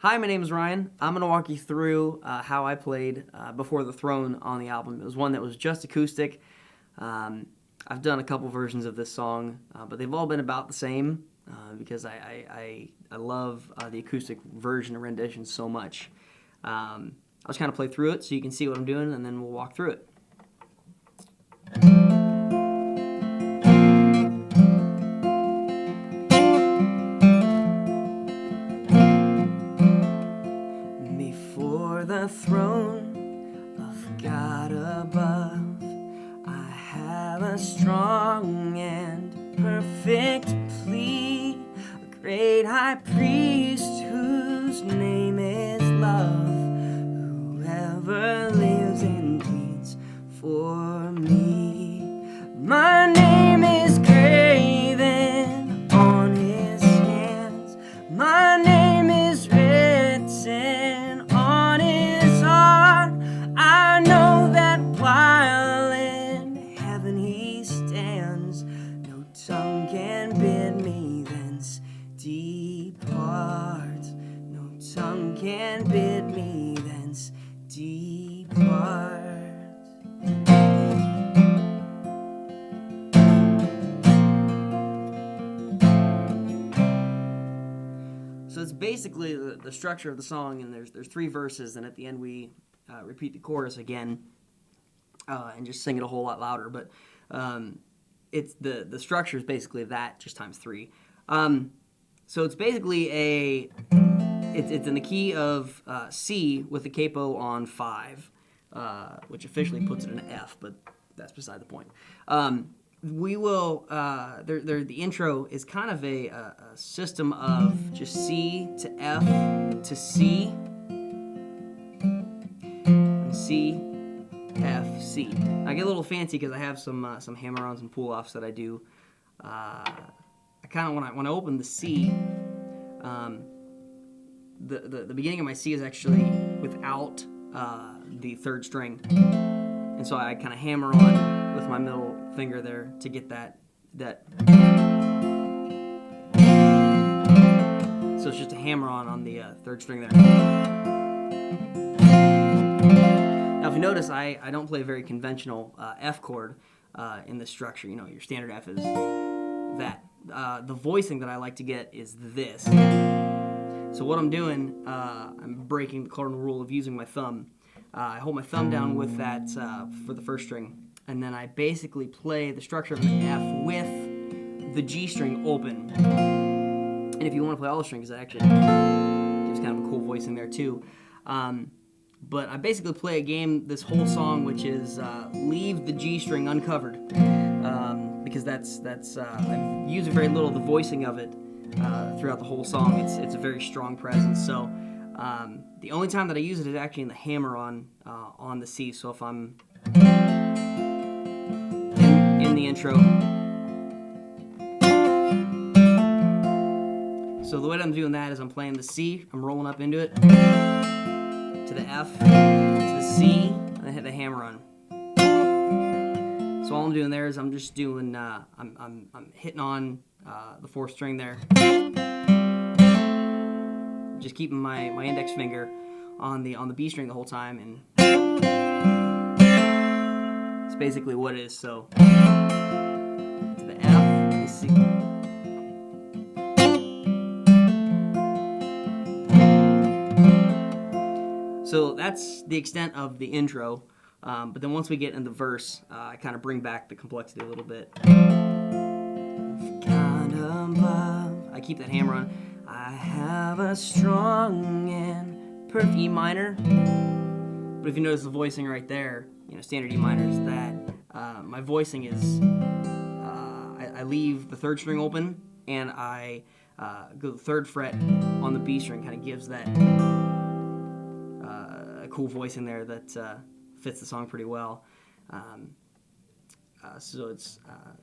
Hi, my name is Ryan. I'm going to walk you through how I played Before the Throne on the album. It was one that was just acoustic. I've done a couple versions of this song, but they've all been about the same because I love the acoustic version or rendition so much. I'll just kind of play through it so you can see what I'm doing, and then we'll walk through it. Before the throne of God above, I have a strong and perfect plea, a great high priest whose name is love, whoever lives and bleeds for me. My name is graven on his hands, my name is written on his heart. I know that while in heaven he stands, no tongue can bid me thence depart. No tongue can bid me thence depart. So it's basically the structure of the song, and there's three verses, and at the end we repeat the chorus again and just sing it a whole lot louder. But it's the structure is basically that, just times three. So it's basically it's in the key of C with the capo on 5, which officially puts it in an F, but that's beside the point. We will, the intro is kind of a system of just C to F to C, and C, F, C. I get a little fancy because I have some hammer-ons and pull-offs that I do. I kind of, when I open the C, the beginning of my C is actually without the third string. And so I kind of hammer on with my middle finger there to get that. So it's just a hammer on the third string there. Now if you notice, I don't play a very conventional F chord in this structure. You know, your standard F is that. The voicing that I like to get is this. So what I'm doing, I'm breaking the cardinal rule of using my thumb. I hold my thumb down with that for the first string, and then I basically play the structure of an F with the G string open. And if you want to play all the strings, that actually gives kind of a cool voicing there too. But I basically play a game this whole song, which is leave the G string uncovered, because that's I'm using very little of the voicing of it throughout the whole song. It's a very strong presence. So the only time that I use it is actually in the hammer on the C. So if I'm in the intro, so the way that I'm doing that is I'm playing the C, I'm rolling up into it, to the F, to the C, and I hit the hammer on. So all I'm doing there is I'm just doing, I'm hitting on the 4th string there. Just keeping my index finger on the B string the whole time, and it's basically what it is. So to the F and the C. So that's the extent of the intro. But then once we get in the verse, I kind of bring back the complexity a little bit. God above, I keep that hammer on. I have a strong and perfect E minor. But if you notice the voicing right there, you know, standard E minor is that. My voicing is, I leave the 3rd string open, and I go to the 3rd fret on the B string. Kind of gives that a cool voicing there that fits the song pretty well. So it's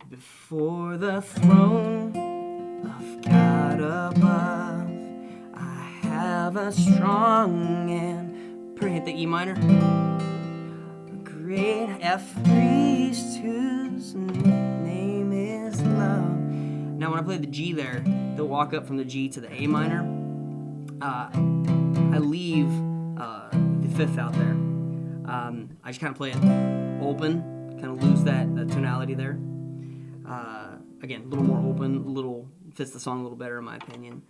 before the throne of God above, I have a strong and hit the E minor, a great F priest whose name is love. Now when I play the G there, they'll walk up from the G to the A minor. I leave the fifth out there. I just kind of play it open, kind of lose that tonality there. Again, a little more open, a little fits the song a little better in my opinion.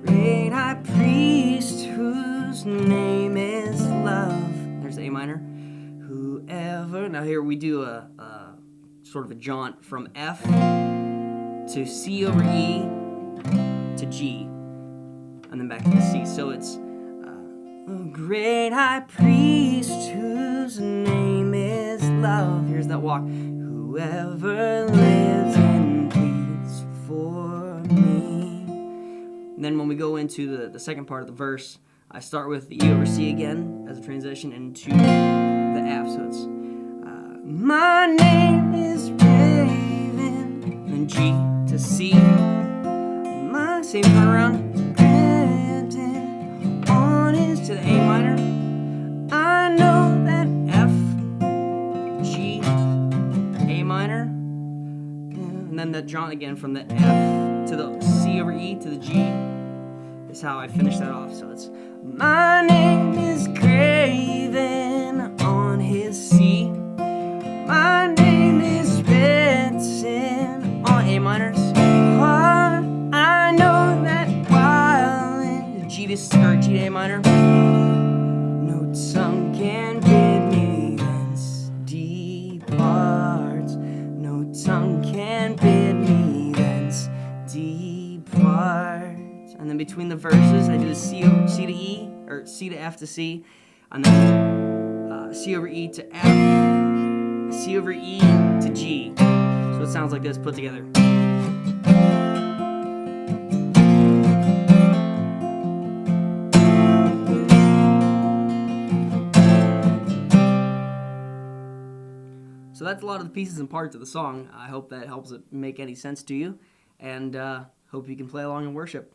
Great high priest whose name is love. There's the A minor. Whoever. Now here we do a sort of a jaunt from F to C over E to G, and then back to the C. So it's great high priest whose name is love. Here's that walk. Whoever lives and pleads for me. And then when we go into the second part of the verse, I start with the E over C again as a transition into the F. So it's my name is Raven, and G to C. My same turnaround. On is to the A minor. I know that F, G, A minor, and then that jaunt again from the F to the C over E to the G is how I finish that off. So it's my name is graven on his C. My name is Benson on A minors. I know that while in G to A minor, no tongue can bid me thence departs. No tongue can bid me thence departs. And then between the verses, I do the C to E, or C to F to C, and then C over E to F, C over E to G. So it sounds like this put together. So that's a lot of the pieces and parts of the song. I hope that helps it make any sense to you, and hope you can play along in worship.